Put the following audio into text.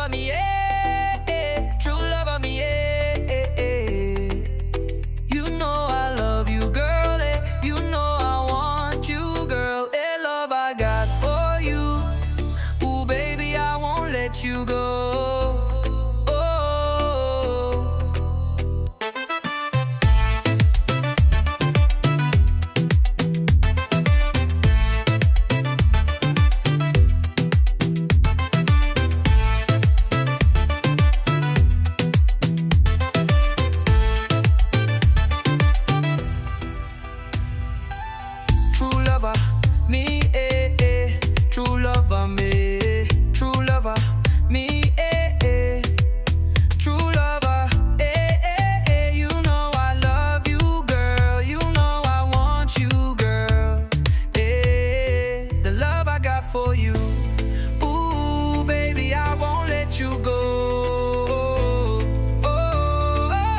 of me, yeah. True love of me, yeah. You know I love you, girl, you know I want you, girl. Love I got for you. Ooh, baby, I won't let you go. True lover, me, True lover, me. True lover, me.